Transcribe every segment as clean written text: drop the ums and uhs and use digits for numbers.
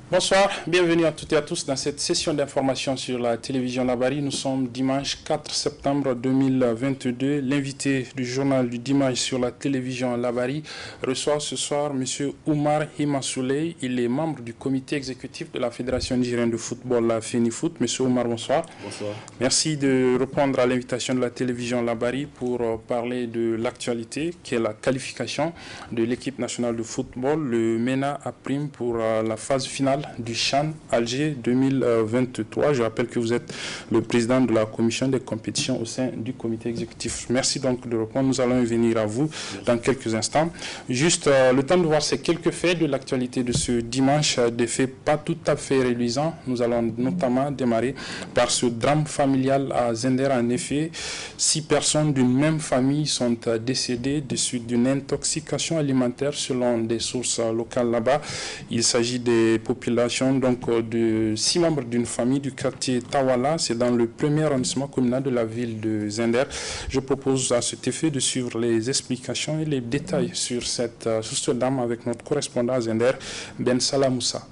Bonsoir, bienvenue à toutes et à tous dans cette session d'information sur la télévision Labari. Nous sommes dimanche 4 septembre 2022. L'invité du journal du dimanche sur la télévision Labari reçoit ce soir M. Oumar Himassouley. Il est membre du comité exécutif de la Fédération nigérienne de football, la FENIFOOT. M. Oumar, bonsoir. Bonsoir. Merci de répondre à l'invitation de la télévision Labari pour parler de l'actualité qui est la qualification de l'équipe nationale de football. Le MENA a prime pour la phase finale du CHAN Alger 2023. Je rappelle que vous êtes le président de la commission des compétitions au sein du comité exécutif. Merci donc de répondre. Nous allons y venir à vous dans quelques instants. Juste le temps de voir ces quelques faits de l'actualité de ce dimanche, des faits pas tout à fait réluisants. Nous allons notamment démarrer par ce drame familial à Zender. En effet, 6 personnes d'une même famille sont décédées de suite d'une intoxication alimentaire selon des sources locales là-bas. Il s'agit des populations donc de 6 membres d'une famille du quartier Tawala. C'est dans le premier arrondissement communal de la ville de Zender. Je propose à cet effet de suivre les explications et les détails sur ce drame avec notre correspondant à Zender, Ben Salah Moussa.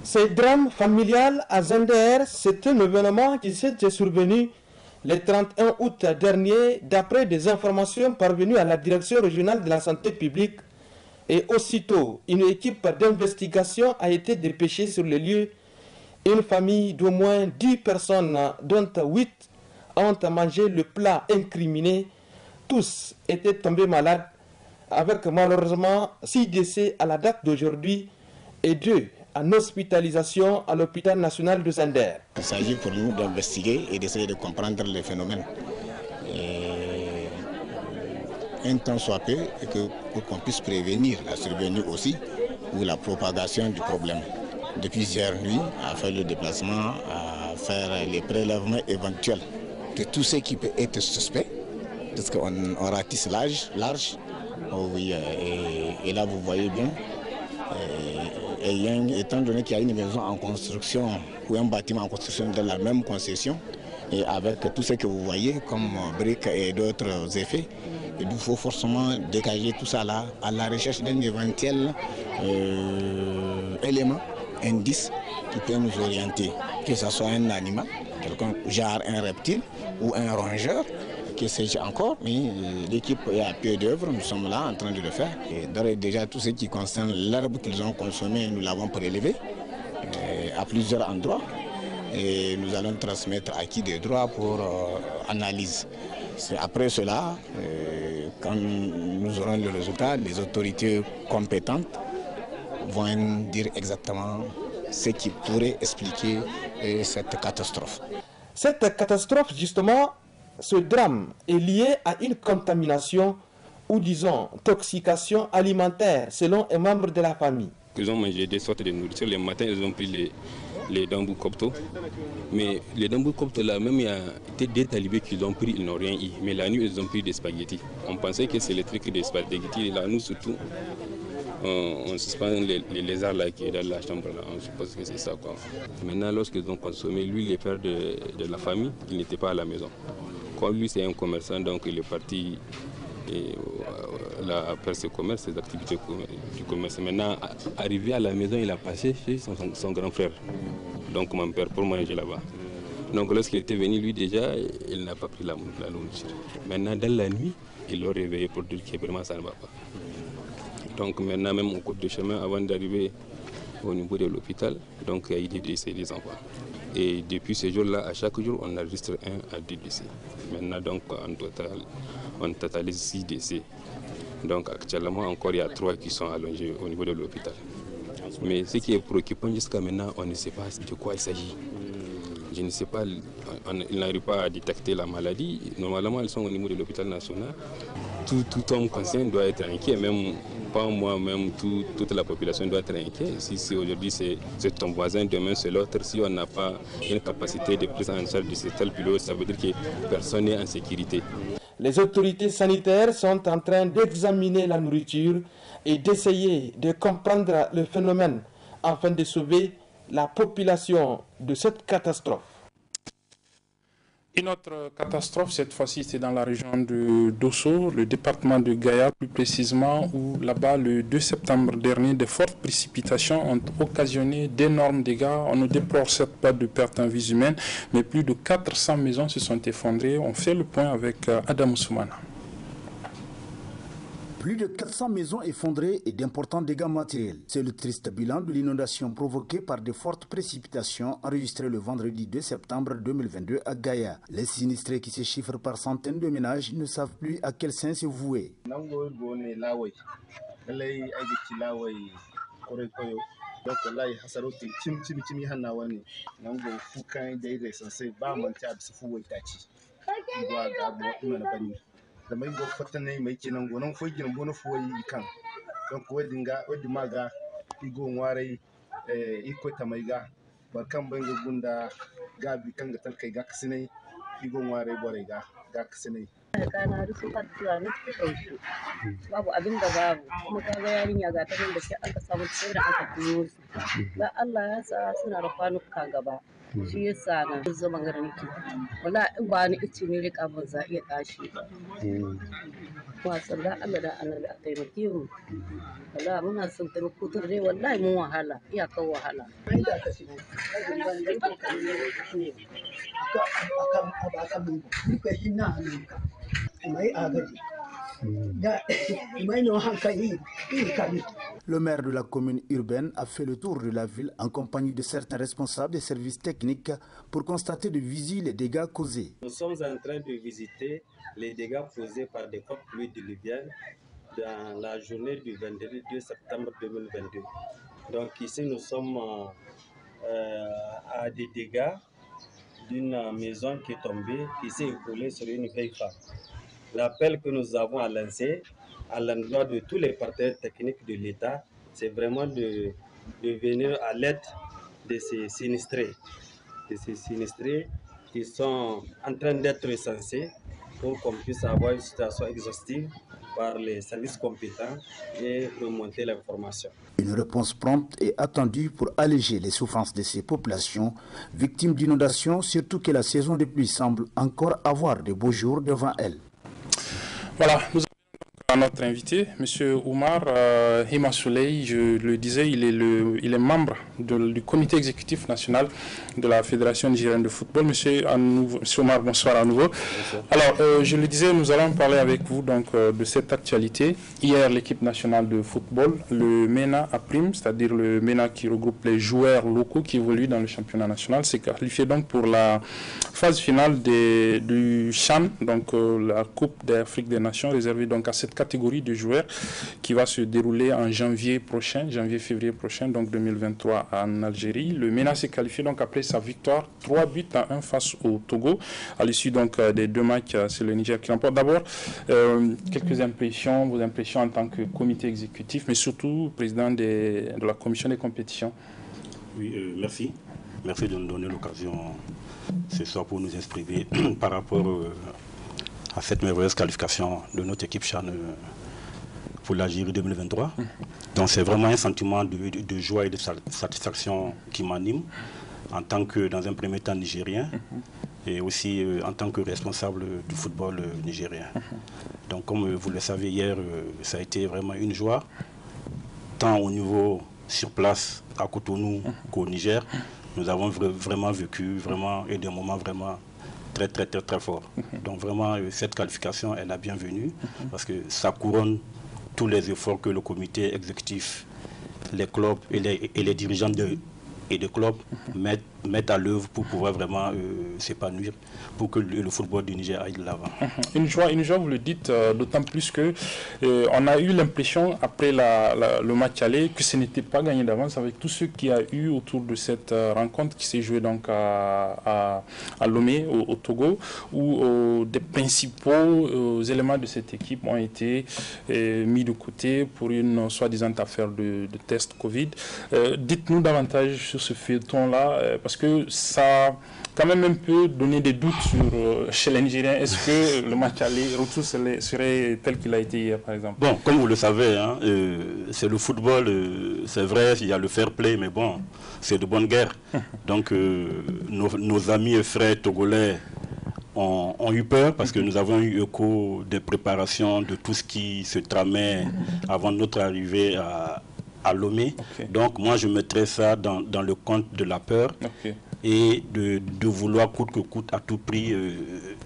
Ce drame familial à Zender, c'est un événement qui s'est survenu le 31 août dernier d'après des informations parvenues à la direction régionale de la santé publique. Et aussitôt, une équipe d'investigation a été dépêchée sur le lieu. Une famille d'au moins 10 personnes, dont 8 ont mangé le plat incriminé. Tous étaient tombés malades, avec malheureusement 6 décès à la date d'aujourd'hui et 2 en hospitalisation à l'hôpital national de Zender. Il s'agit pour nous d'investiguer et d'essayer de comprendre les phénomènes. Un temps soit peu, et pour qu'on puisse prévenir la survenue aussi ou la propagation du problème. Depuis hier nuit, à faire le déplacement, à faire les prélèvements éventuels de tout ce qui peut être suspect, parce qu'on ratisse large. Oh oui, et là vous voyez bien, étant donné qu'il y a une maison en construction ou un bâtiment en construction de la même concession, et avec tout ce que vous voyez comme briques et d'autres effets, il faut forcément dégager tout ça là à la recherche d'un éventuel élément, indice qui peut nous orienter, que ce soit un animal, quelqu'un genre un reptile ou un rongeur, que sais-je encore, mais l'équipe est à pied d'œuvre, nous sommes là en train de le faire. Et d'ores et déjà tout ce qui concerne l'herbe qu'ils ont consommé, nous l'avons prélevé à plusieurs endroits. Et nous allons transmettre à qui des droits pour analyse. Après cela, quand nous aurons le résultat, les autorités compétentes vont dire exactement ce qui pourrait expliquer cette catastrophe. Cette catastrophe, justement, ce drame est lié à une contamination ou disons intoxication alimentaire selon un membre de la famille. Ils ont mangé des sortes de nourriture. Le matin, ils ont pris les dambou copto. Mais les dambou copto là, même il y a des talibés qu'ils ont pris, ils n'ont rien eu. Mais la nuit, ils ont pris des spaghettis. On pensait que c'est le truc des spaghettis. Là, nous surtout, on suspend les lézards là qui est dans la chambre là. On suppose que c'est ça quoi. Maintenant, lorsqu'ils ont consommé, lui, le père de la famille, il n'était pas à la maison. Comme lui, c'est un commerçant, donc il est parti. Et là, après ce commerce, ses activités du commerce. Maintenant, arrivé à la maison, il a passé chez son grand frère, donc mon père, pour manger là-bas. Donc lorsqu'il était venu, lui déjà, il n'a pas pris la nourriture. Maintenant, dans la nuit, il l'a réveillé pour dire que vraiment ça ne va pas. Donc maintenant, même au cours de chemin, avant d'arriver au niveau de l'hôpital, donc il y a eu des décès des enfants. Et depuis ce jour-là, à chaque jour, on enregistre 1 à 2 décès. Maintenant, donc, en total, on totalise 6 décès. Donc, actuellement, encore, il y a 3 qui sont allongés au niveau de l'hôpital. Mais ce qui est préoccupant jusqu'à maintenant, on ne sait pas de quoi il s'agit. Je ne sais pas, ils n'arrivent pas à détecter la maladie. Normalement, elles sont au niveau de l'hôpital national. Tout homme conscient doit être inquiet, même pas moi, même toute la population doit être inquiet. Si aujourd'hui c'est ton voisin, demain c'est l'autre, si on n'a pas une capacité de prise en charge de ce tel pilote, ça veut dire que personne n'est en sécurité. Les autorités sanitaires sont en train d'examiner la nourriture et d'essayer de comprendre le phénomène afin de sauver la population de cette catastrophe. Une autre catastrophe, cette fois-ci, c'est dans la région de Dosso, le département de Gaïa, plus précisément, où là-bas, le 2 septembre dernier, de fortes précipitations ont occasionné d'énormes dégâts. On ne déplore certes pas de pertes en vies humaines, mais plus de 400 maisons se sont effondrées. On fait le point avec Adam Soumana. Plus de 400 maisons effondrées et d'importants dégâts matériels. C'est le triste bilan de l'inondation provoquée par de fortes précipitations enregistrées le vendredi 2 septembre 2022 à Gaïa. Les sinistrés qui se chiffrent par centaines de ménages ne savent plus à quel sein se vouer. Damay go fatane mai kinan gonon foi gin bono foi kan donc wedinga wedimaga igo ngware iko tamaiga barkan banga gunda gabi kanga tankai ga kasine igo ngware bore ga kasine kana da su fatuwa ne su babu abin da babu kuma kaga yarinya ga ta nan da sai aka samu sai da aka tuno su ga Allah ya sa suna da kwanuka gaba shi yasa na zama garin ki wala in ba ni ice ne rika ban za iya tashi wasan da Allah da annabi a taimake mu wala muna son taimako tun dai wallahi mun wahala iyakar wahala Le maire de la commune urbaine a fait le tour de la ville en compagnie de certains responsables des services techniques pour constater de visu les dégâts causés. Nous sommes en train de visiter les dégâts causés par des fortes pluies diluviennes dans la journée du 22 septembre 2022. Donc ici nous sommes à des dégâts d'une maison qui est tombée, qui s'est écroulée sur une vieille femme. L'appel que nous avons à lancer à l'endroit de tous les partenaires techniques de l'État, c'est vraiment de venir à l'aide de ces sinistrés qui sont en train d'être recensés pour qu'on puisse avoir une situation exhaustive par les services compétents et remonter l'information. Une réponse prompte est attendue pour alléger les souffrances de ces populations victimes d'inondations, surtout que la saison des pluies semble encore avoir de beaux jours devant elle. Voilà, nous avons notre invité, M. Oumar Hima Souley. Je le disais, il est membre du comité exécutif national de la Fédération nigérienne de football. Monsieur Oumar, bonsoir à nouveau. Bonsoir. Alors, je le disais, nous allons parler avec vous donc, de cette actualité. Hier, l'équipe nationale de football, le MENA A-Prime, c'est-à-dire le MENA qui regroupe les joueurs locaux qui évoluent dans le championnat national, s'est qualifié donc pour la phase finale du CHAN, donc la Coupe d'Afrique des Nations, réservée donc à cette catégorie de joueurs qui va se dérouler en janvier-février prochain, donc 2023 en Algérie. Le MENA s'est qualifié donc après sa victoire 3-1 face au Togo. À l'issue donc des deux matchs, c'est le Niger qui l'emporte. D'abord, quelques impressions, vos impressions en tant que comité exécutif, mais surtout président de la commission des compétitions. Oui, merci. Merci de nous donner l'occasion ce soir pour nous exprimer par rapport à cette merveilleuse qualification de notre équipe CHAN pour l'Algérie 2023. Donc c'est vraiment un sentiment de joie et de satisfaction qui m'anime en tant que, dans un premier temps, nigérien et aussi en tant que responsable du football nigérien. Donc comme vous le savez, hier, ça a été vraiment une joie, tant au niveau sur place à Cotonou qu'au Niger. Nous avons vraiment vécu et des moments vraiment très forts. Donc vraiment, cette qualification est la bienvenue parce que ça couronne tous les efforts que le comité exécutif, les clubs et les dirigeants de clubs mettent à l'œuvre pour pouvoir vraiment s'épanouir, pour que le football du Niger aille de l'avant. Une joie, vous le dites, d'autant plus que on a eu l'impression, après le match aller, que ce n'était pas gagné d'avance avec tout ce qu'il y a eu autour de cette rencontre qui s'est jouée donc à Lomé, au Togo, où des principaux éléments de cette équipe ont été mis de côté pour une soi-disant affaire de test Covid. Dites-nous davantage sur ce feuilleton-là, parce que ça a quand même un peu donné des doutes chez les Nigériens. Est-ce que le match aller retour serait tel qu'il a été hier, par exemple? Bon, comme vous le savez, hein, c'est le football, c'est vrai, il y a le fair play, mais bon, c'est de bonne guerre. Donc nos amis et frères togolais ont eu peur parce que nous avons eu écho des préparations de tout ce qui se tramait avant notre arrivée à Lomé. Donc moi je mettrais ça dans le compte de la peur et de vouloir coûte que coûte à tout prix,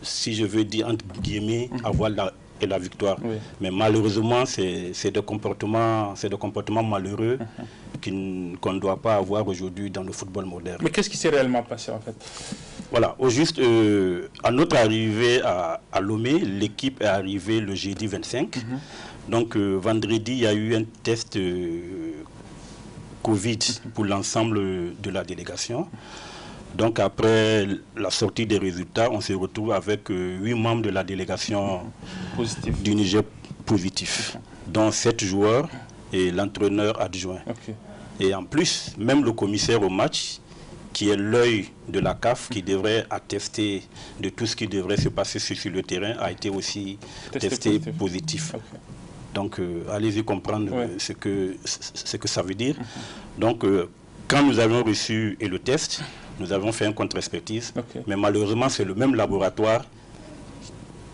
si je veux dire entre guillemets, avoir la victoire. Mais malheureusement c'est des comportements malheureux qu'on ne doit pas avoir aujourd'hui dans le football moderne. Mais qu'est-ce qui s'est réellement passé en fait? Voilà, au juste, à notre arrivée à Lomé, l'équipe est arrivée le jeudi 25. Donc vendredi, il y a eu un test Covid pour l'ensemble de la délégation. Donc après la sortie des résultats, on se retrouve avec 8 membres de la délégation du Niger positifs, dont 7 joueurs et l'entraîneur adjoint. Et en plus, même le commissaire au match, qui est l'œil de la CAF, qui devrait attester de tout ce qui devrait se passer sur le terrain, a été aussi testé positif. Donc, allez-y comprendre ce que ça veut dire. Donc, quand nous avons reçu le test, nous avons fait un contre-expertise, mais malheureusement, c'est le même laboratoire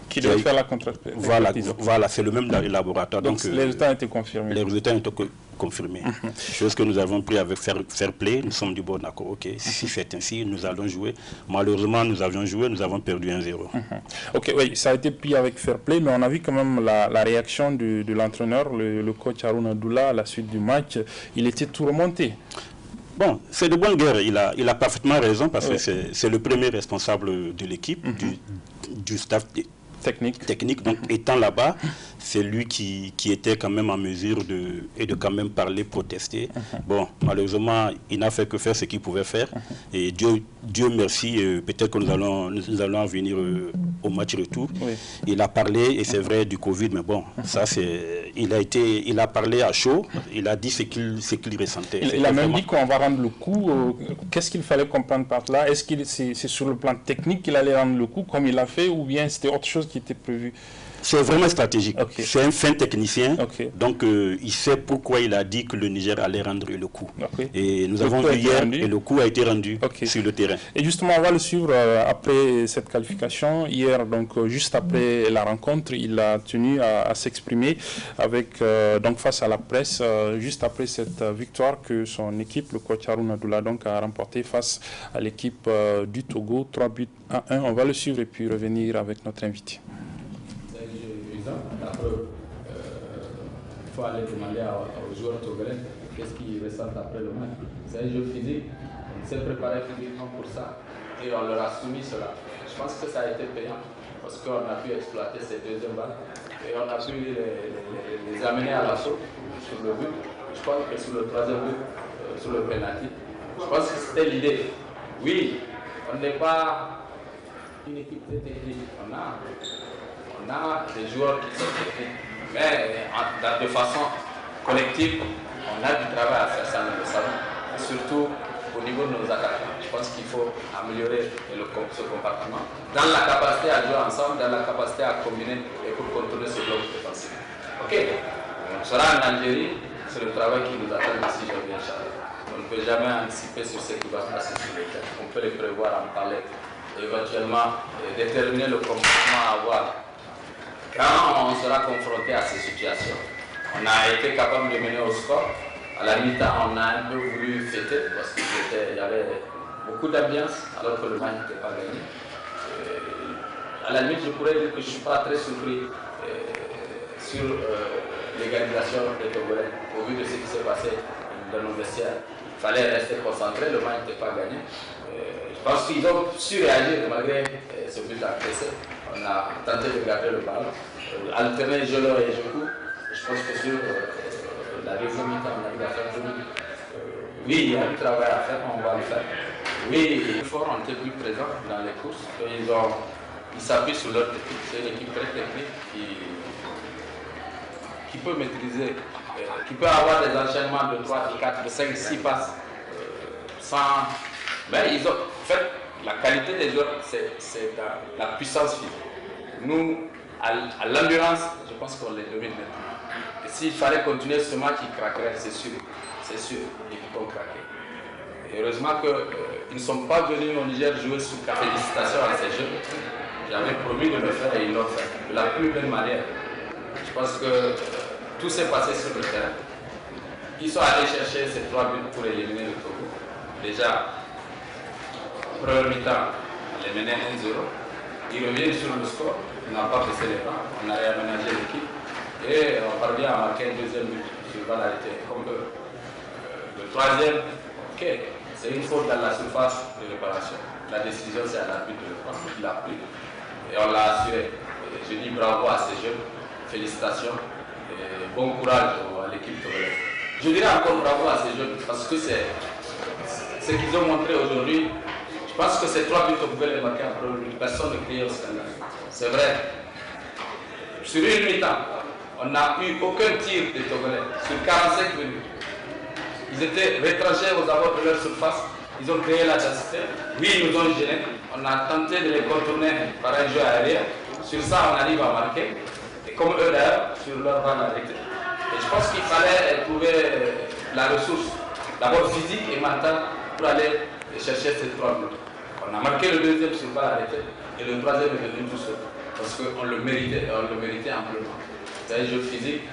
qui devait faire la contre-expertise. Voilà, c'est le même laboratoire. Donc les résultats ont été confirmés. Les résultats ont été confirmés. Chose que nous avons pris avec fair play. Nous sommes du bon d'accord. Ok, si c'est ainsi, nous allons jouer. Malheureusement, nous avions joué, nous avons perdu 1-0. Ok, oui, ça a été pris avec fair play, mais on a vu quand même la réaction de l'entraîneur, le coach Harouna Abdoula, à la suite du match. Il était tout remonté. Bon, c'est de bonne guerre. Il a parfaitement raison parce que c'est le premier responsable de l'équipe, du staff technique. Donc, étant là-bas, c'est lui qui était quand même en mesure de quand même parler, protester. Bon, malheureusement, il n'a fait que faire ce qu'il pouvait faire. Et Dieu merci, peut-être que nous allons en venir au match retour. Il a parlé, et c'est vrai, du Covid, mais bon, ça c'est... Il a parlé à chaud, il a dit ce qu'il ressentait. Il a même dit qu'on va rendre le coup. Qu'est-ce qu'il fallait comprendre par là? Est-ce que c'est sur le plan technique qu'il allait rendre le coup, comme il l'a fait, ou bien c'était autre chose qui était prévu? C'est vraiment stratégique. C'est un fin technicien. Donc, il sait pourquoi il a dit que le Niger allait rendre le coup. Et nous avons vu hier et le coup a été rendu sur le terrain. Et justement, on va le suivre après cette qualification. Hier, donc, juste après la rencontre, il a tenu à s'exprimer donc face à la presse, juste après cette victoire que son équipe, le coach Harouna Abdoula, donc, a remporté face à l'équipe du Togo, 3-1. On va le suivre et puis revenir avec notre invité. Après, il faut aller demander aux joueurs togolais qu'est-ce qu'ils ressentent après le match. C'est un jeu physique, on s'est préparé physiquement pour ça et on leur a soumis cela. Je pense que ça a été payant parce qu'on a pu exploiter ces deuxièmes balles et on a pu les amener à l'assaut sur le but. Je pense que sur le troisième but, sur le penalty, je pense que c'était l'idée. Oui, on n'est pas une équipe très technique. On a des joueurs qui sont techniques, mais de façon collective, on a du travail à faire, ça nous le savons, surtout au niveau de nos attaquants. Je pense qu'il faut améliorer ce comportement, dans la capacité à jouer ensemble, dans la capacité à combiner et pour contrôler ce bloc défensif. Ok, on sera en Algérie, c'est le travail qui nous attend ici, je viens Inch'Allah. On ne peut jamais anticiper sur ce qui va se passer sur le terrain. On peut les prévoir, en parler, éventuellement déterminer le comportement à avoir. Quand on sera confronté à ces situations, on a été capable de mener au score. À la mi-temps, on a un peu voulu fêter parce qu'il y avait beaucoup d'ambiance alors que le match n'était pas gagné. À la limite, je pourrais dire que je ne suis pas très surpris sur l'égalisation des Togolais au vu de ce qui s'est passé dans nos vestiaires. Il fallait rester concentré, le match n'était pas gagné. Je pense qu'ils ont su réagir malgré ce but encaissé. On a tenté de garder le ballon, alterner Jolo et Joku. Je pense que sur la deuxième mi-temps, on a eu à faire tout. Oui, il y a du travail à faire, on va le faire. Oui, les forts ont été plus présents dans les courses. Ils s'appuient sur leur technique. C'est une équipe très technique qui peut maîtriser, qui peut avoir des enchaînements de 3, de 4, de 5, 6 passes sans. Mais ils ont. En fait, la qualité des joueurs, c'est la puissance physique. Nous, à l'endurance, je pense qu'on les domine maintenant. Et s'il fallait continuer ce match, ils craqueraient, c'est sûr. C'est sûr, ils vont craquer. Et heureusement qu'ils ne sont pas venus au Niger jouer sous félicitations à ces jeunes. J'avais promis de le faire et ils l'ont fait de la plus belle manière. Je pense que tout s'est passé sur le terrain. Ils sont allés chercher ces 3 buts pour éliminer le Togo. Déjà, première mi-temps, on les menait 1-0. Ils reviennent sur le score, on n'a pas baissé les bras, on a réaménagé l'équipe et on parvient à marquer un deuxième but sur validité. Comme le troisième, ok, c'est une faute dans la surface de réparation. La décision, c'est à l'arbitre de le prendre, il l'a pris et on l'a assuré. Et je dis bravo à ces jeunes, félicitations et bon courage à l'équipe togolaise. Je dirais encore bravo à ces jeunes parce que c'est ce qu'ils ont montré aujourd'hui. Je pense que ces 3 buts qu'on pouvait les marquer en première minute, personne ne criait au scandale. C'est vrai. Sur une mi-temps, on n'a eu aucun tir des Togolais sur 45 minutes. Ils étaient retranchés aux abords de leur surface. Ils ont créé la densité. Oui, ils nous ont gênés. On a tenté de les contourner par un jeu aérien. Sur ça, on arrive à marquer. Et comme eux d'ailleurs, sur leur bande arrêtée. Et je pense qu'il fallait trouver la ressource, d'abord physique et mentale, pour aller chercher ces 3 buts. On a marqué le deuxième sur balle arrêtée et le troisième est venu tout seul. Parce qu'on le méritait, amplement. C'est un jeu physique,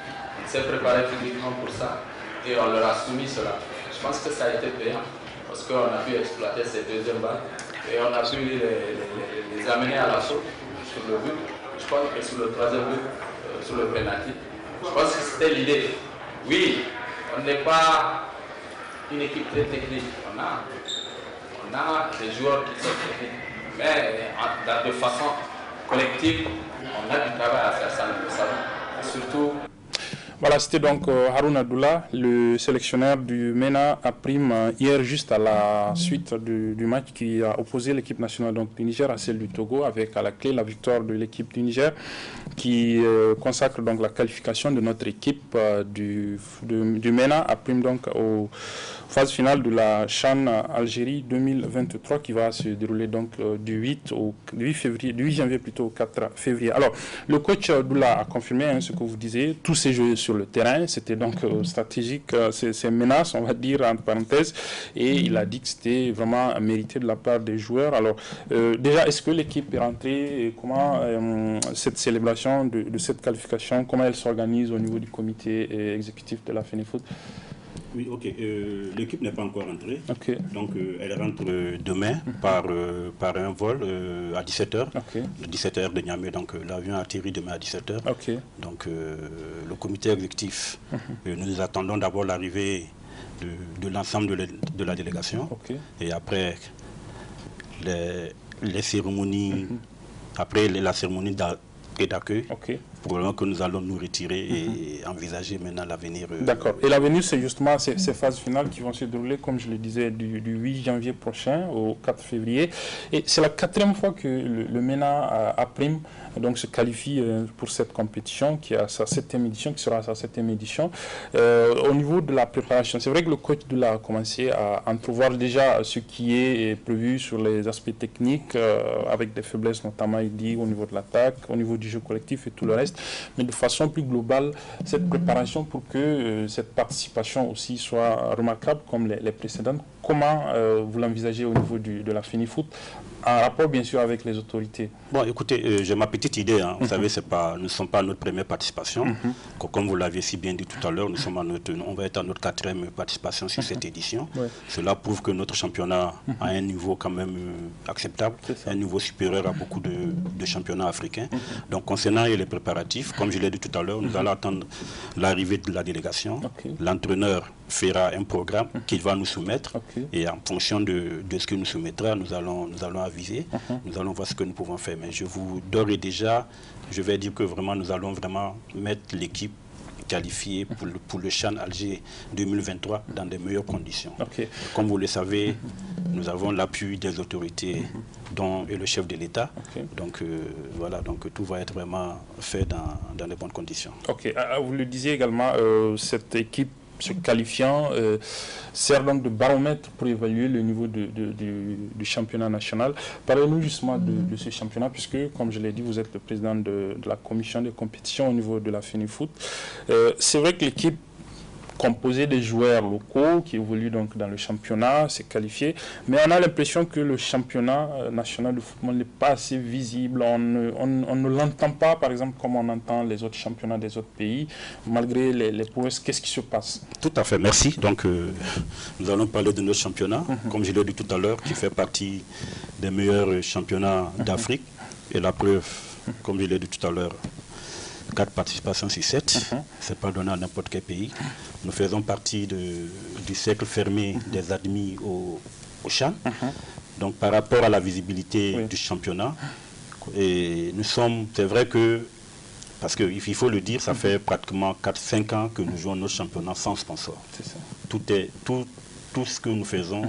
on s'est préparé physiquement pour ça et on leur a soumis cela. Je pense que ça a été payant parce qu'on a pu exploiter ces deuxièmes balles et on a pu les amener à l'assaut sur le but. Je pense que sur le troisième but, sur le penalty, je pense que c'était l'idée. Oui, on n'est pas une équipe très technique. On a des joueurs qui sont techniques, mais de façon collective, on a du travail à faire, ça nous le savons. Et surtout. Voilà, c'était donc Haroun Abdoula, le sélectionneur du MENA à Prime, hier juste à la suite du match qui a opposé l'équipe nationale donc, du Niger à celle du Togo, avec à la clé la victoire de l'équipe du Niger qui consacre donc la qualification de notre équipe du MENA à Prime donc aux phase finale de la CHAN Algérie 2023 qui va se dérouler donc du 8 janvier plutôt au 4 février. Alors, le coach Abdoula a confirmé ce que vous disiez, tous ces jeux sur le terrain, c'était donc stratégique, ces menaces, on va dire entre parenthèses, et il a dit que c'était vraiment mérité de la part des joueurs. Alors, déjà, est-ce que l'équipe est rentrée et comment cette célébration de cette qualification, comment elle s'organise au niveau du comité exécutif de la FENIFOOT? Oui, ok. L'équipe n'est pas encore rentrée. Okay. Donc, elle rentre demain par un vol à 17h. Okay. 17h de Niamey. Donc, l'avion atterrit demain à 17h. Okay. Donc, le comité exécutif, nous attendons d'abord l'arrivée de l'ensemble de la délégation. Okay. Et après, les cérémonies, après la cérémonie d'accueil. Okay. Probablement que nous allons nous retirer et envisager maintenant l'avenir. D'accord. Et l'avenir, c'est justement ces phases finales qui vont se dérouler, comme je le disais, du 8 janvier prochain au 4 février. Et c'est la 4e fois que le MENA à Prime donc, se qualifie pour cette compétition qui a sa 7e édition, qui sera sa 7e édition. Au niveau de la préparation, c'est vrai que le coach de a commencé à entrevoir déjà ce qui est prévu sur les aspects techniques, avec des faiblesses notamment, il dit, au niveau de l'attaque, au niveau du jeu collectif et tout le reste. Mais de façon plus globale, cette préparation pour que cette participation aussi soit remarquable comme les précédentes, comment vous l'envisagez au niveau de la FENIFOOT, en rapport bien sûr avec les autorités? Bon, écoutez, j'ai ma petite idée. Vous savez, nous ne sommes pas à notre première participation. Comme vous l'avez si bien dit tout à l'heure, on va être à notre 4e participation sur cette édition. Ouais. Cela prouve que notre championnat a un niveau quand même acceptable, un niveau supérieur à beaucoup de championnats africains. Donc, concernant les préparatifs, comme je l'ai dit tout à l'heure, nous allons attendre l'arrivée de la délégation. L'entraîneur fera un programme qu'il va nous soumettre et en fonction de ce qu'il nous soumettra, nous allons aviser, nous allons voir ce que nous pouvons faire. Mais je vous d'ores et déjà, je vais dire que vraiment nous allons vraiment mettre l'équipe qualifiée pour le CHAN Alger 2023 dans de meilleures conditions. Comme vous le savez, nous avons l'appui des autorités dont et le chef de l'État. Donc voilà, donc tout va être vraiment fait dans de bonnes conditions. Vous le disiez également, cette équipe se qualifiant sert donc de baromètre pour évaluer le niveau du championnat national. Parlez-nous justement de ce championnat, puisque, comme je l'ai dit, vous êtes le président de la commission des compétitions au niveau de la FENIFOOT. C'est vrai que l'équipe composé des joueurs locaux qui évoluent donc dans le championnat, c'est qualifié. Mais on a l'impression que le championnat national de football n'est pas assez visible. On ne l'entend pas, par exemple, comme on entend les autres championnats des autres pays, malgré les prouesses. Qu'est-ce qui se passe? Tout à fait, merci. Donc, nous allons parler de notre championnat, comme je l'ai dit tout à l'heure, qui fait partie des meilleurs championnats d'Afrique. Et la preuve, comme je l'ai dit tout à l'heure, 4 participations sur 7, c'est pas donné à n'importe quel pays. Nous faisons partie du cercle fermé des admis au CHAN. Donc par rapport à la visibilité du championnat, et nous sommes, c'est vrai que, parce qu'il faut le dire, ça fait pratiquement 4-5 ans que nous jouons notre championnat sans sponsor. Tout ce que nous faisons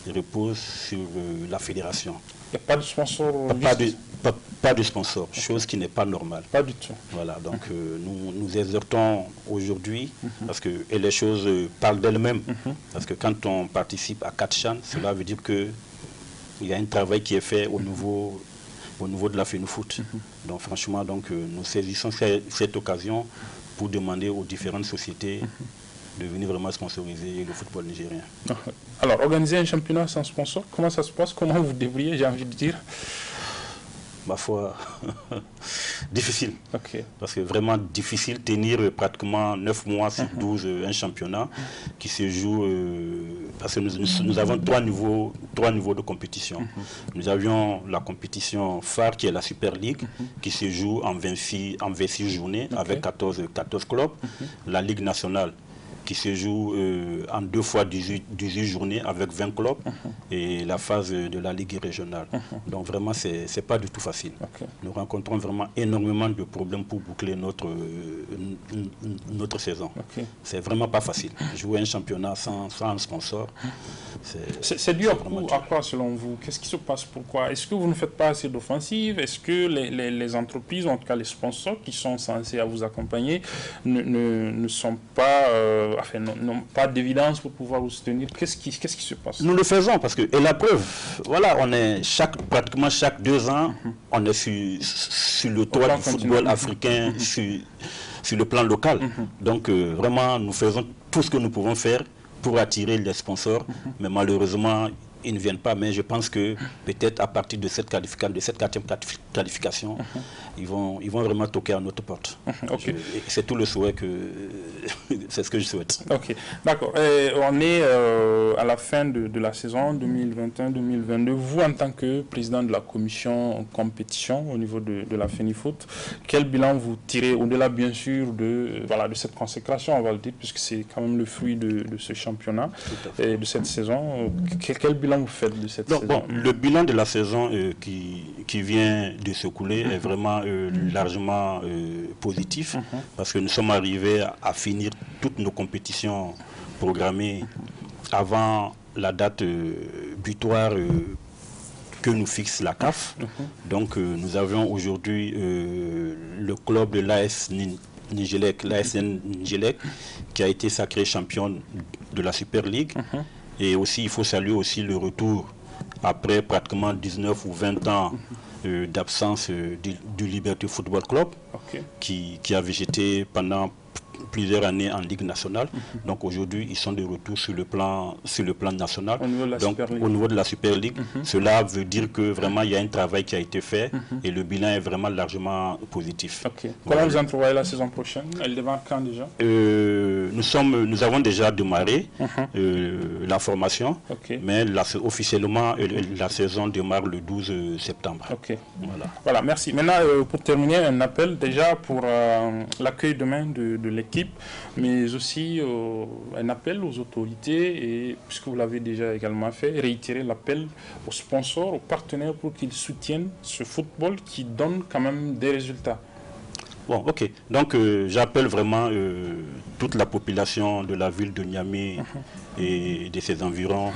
repose sur la fédération. Il n'y a pas de sponsor? Pas de sponsor, chose qui n'est pas normale. Pas du tout. Voilà, donc nous exhortons aujourd'hui, parce que et les choses parlent d'elles-mêmes, parce que quand on participe à 4 CHAN, cela veut dire qu'il y a un travail qui est fait au niveau de la FENUFOOT. Donc franchement, nous saisissons cette occasion pour demander aux différentes sociétés de venir vraiment sponsoriser le football nigérien. Alors, organiser un championnat sans sponsor, comment ça se passe? Comment vous débrouillez, j'ai envie de dire? Ma foi, difficile. Parce que vraiment difficile tenir pratiquement 9 mois sur 12 un championnat qui se joue, parce que nous avons trois niveaux de compétition. Nous avions la compétition phare qui est la Super League qui se joue en 26 journées avec 14 clubs. La Ligue nationale qui se joue en 2 fois 18 journées avec 20 clubs et la phase de la Ligue régionale. Donc vraiment, c'est pas du tout facile. Nous rencontrons vraiment énormément de problèmes pour boucler notre saison. C'est vraiment pas facile. Jouer un championnat sans un sponsor, c'est dû à quoi selon vous? Qu'est-ce qui se passe? Pourquoi? Est-ce que vous ne faites pas assez d'offensives? Est-ce que les entreprises, en tout cas les sponsors qui sont censés à vous accompagner, ne sont pas... n'ont pas d'évidence pour pouvoir vous soutenir? Qu'est-ce qui se passe? Nous le faisons parce que, et la preuve, voilà, on est pratiquement chaque 2 ans, on est sur le toit du football africain, sur le plan local. Donc vraiment, nous faisons tout ce que nous pouvons faire pour attirer les sponsors, mais malheureusement, ils ne viennent pas. Mais je pense que peut-être à partir de cette 4e qualification, ils vont vraiment toquer à notre porte. C'est tout le souhait c'est ce que je souhaite. D'accord. On est à la fin de la saison 2021-2022. Vous, en tant que président de la commission compétition au niveau de la FENIFOOT, quel bilan vous tirez au-delà, bien sûr, de cette consécration, on va le dire, puisque c'est quand même le fruit de ce championnat et de cette saison. Quel bilan vous faites de cette saison? Le bilan de la saison qui vient de s'écouler est vraiment largement positif, parce que nous sommes arrivés à finir toutes nos compétitions programmées avant la date butoir que nous fixe la CAF. Donc nous avions aujourd'hui le club de l'ASN Nigelec qui a été sacré champion de la Super League. Et aussi, il faut saluer aussi le retour, après pratiquement 19 ou 20 ans d'absence du Liberté Football Club, qui a végété pendant plusieurs années en Ligue nationale. Donc aujourd'hui, ils sont de retour sur le plan national. Au niveau de la Super League. Cela veut dire que vraiment, il y a un travail qui a été fait et le bilan est vraiment largement positif. Comment vous entrevoyez la saison prochaine? Elle démarre quand déjà? Nous avons déjà démarré la formation, mais officiellement, la saison démarre le 12 septembre. Voilà, merci. Maintenant, pour terminer, un appel déjà pour l'accueil demain de l'équipe, mais aussi un appel aux autorités, et puisque vous l'avez déjà également fait, réitérer l'appel aux sponsors, aux partenaires pour qu'ils soutiennent ce football qui donne quand même des résultats. Donc j'appelle vraiment toute la population de la ville de Niamey et de ses environs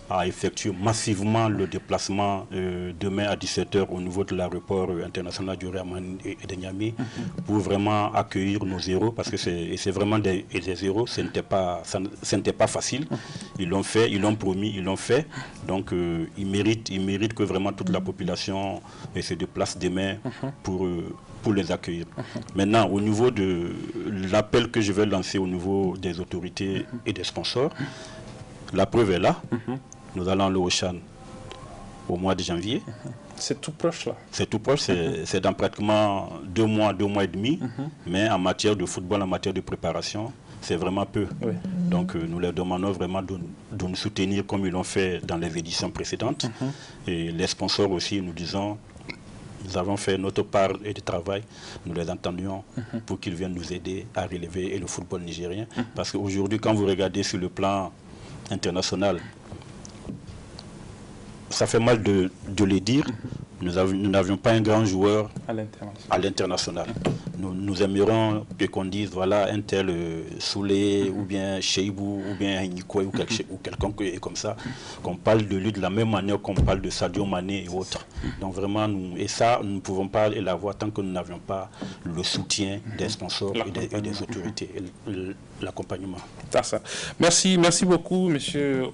à effectuer massivement le déplacement demain à 17 h au niveau de l'aéroport international du Réaman et de Niamey pour vraiment accueillir nos héros, parce que c'est vraiment des héros, ce n'était pas facile. Ils l'ont fait, ils l'ont promis, ils l'ont fait. Donc ils méritent que vraiment toute la population se déplace demain pour les accueillir. Maintenant, au niveau de l'appel que je vais lancer au niveau des autorités et des sponsors, la preuve est là. Nous allons aller au Chan au mois de janvier. C'est tout proche là. C'est tout proche, c'est dans pratiquement 2 mois et demi. Mais en matière de football, en matière de préparation, c'est vraiment peu. Oui. Donc nous leur demandons vraiment de nous soutenir comme ils l'ont fait dans les éditions précédentes. Et les sponsors aussi, nous disons, nous avons fait notre part et de travail, nous les entendions pour qu'ils viennent nous aider à relever le football nigérien. Parce qu'aujourd'hui, quand vous regardez sur le plan international, ça fait mal de le dire, nous n'avions pas un grand joueur à l'international. Nous aimerions qu'on dise, voilà, un tel Soulé, ou bien Cheibou, ou bien Nikoy, ou quelqu'un comme ça, qu'on parle de lui de la même manière qu'on parle de Sadio Mané et autres. Donc vraiment, nous ne pouvons pas l'avoir tant que nous n'avions pas le soutien des sponsors et des autorités, l'accompagnement. Merci beaucoup, M.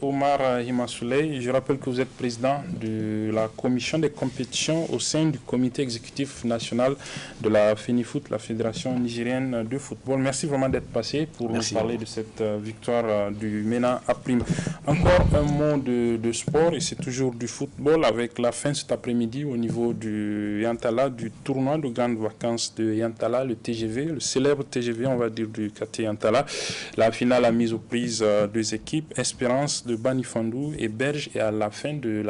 Omar Himasouley. Je rappelle que vous êtes président de la commission des compétitions au sein du comité exécutif national de la FENIFOOT, la Fédération nigérienne de football. Merci vraiment d'être passé pour nous parler de cette victoire du MENA Aprime. Encore un mot de sport, et c'est toujours du football, avec la fin cet après-midi au niveau du Yantala, du tournoi de grandes vacances de Yantala, le TGV, le célèbre TGV, on va dire, du quartier Yantala. La finale a mis aux prises 2 équipes, Espérance de Banifandou et Berge, et à la fin du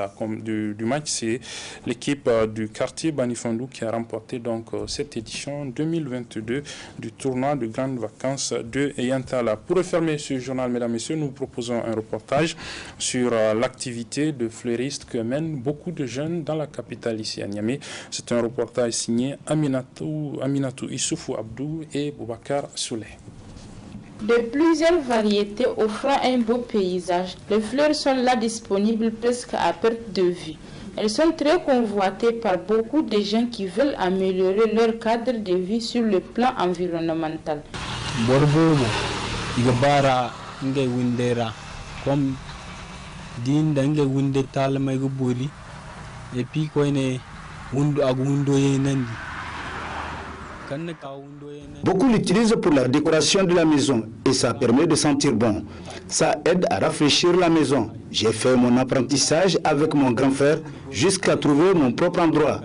match, c'est l'équipe du quartier Banifandou qui a remporté donc cette édition 2022 du tournoi de grandes vacances de Yantala. Pour refermer ce journal, mesdames et messieurs, nous proposons un reportage sur l'activité de fleuriste que mènent beaucoup de jeunes dans la capitale ici à Niamey. C'est un reportage signé Aminatou Issoufou Abdou et Boubacar Souley. De plusieurs variétés offrant un beau paysage, les fleurs sont là disponibles presque à perte de vue. Elles sont très convoitées par beaucoup de gens qui veulent améliorer leur cadre de vie sur le plan environnemental. Beaucoup l'utilisent pour la décoration de la maison et ça permet de sentir bon. Ça aide à rafraîchir la maison. J'ai fait mon apprentissage avec mon grand frère jusqu'à trouver mon propre endroit.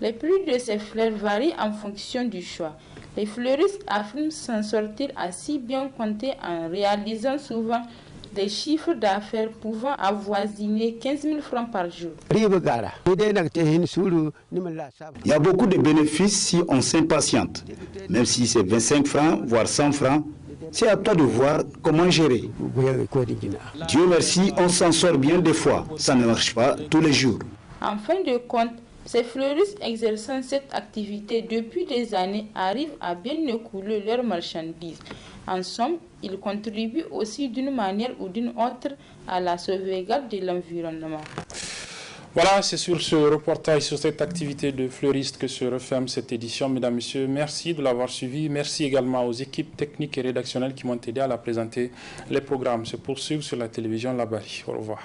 Les prix de ces fleurs varient en fonction du choix. Les fleuristes affirment s'en sortir assez bien compter en réalisant souvent des chiffres d'affaires pouvant avoisiner 15 000 francs par jour. Il y a beaucoup de bénéfices si on s'impatiente. Même si c'est 25 francs, voire 100 francs, c'est à toi de voir comment gérer. Dieu merci, on s'en sort bien des fois. Ça ne marche pas tous les jours. En fin de compte, ces fleuristes exerçant cette activité depuis des années arrivent à bien écouler leurs marchandises. En somme, ils contribuent aussi d'une manière ou d'une autre à la sauvegarde de l'environnement. Voilà, c'est sur ce reportage, sur cette activité de fleuriste que se referme cette édition. Mesdames, Messieurs, merci de l'avoir suivi. Merci également aux équipes techniques et rédactionnelles qui m'ont aidé à la présenter. Les programmes se poursuivent sur la télévision Labari. Au revoir.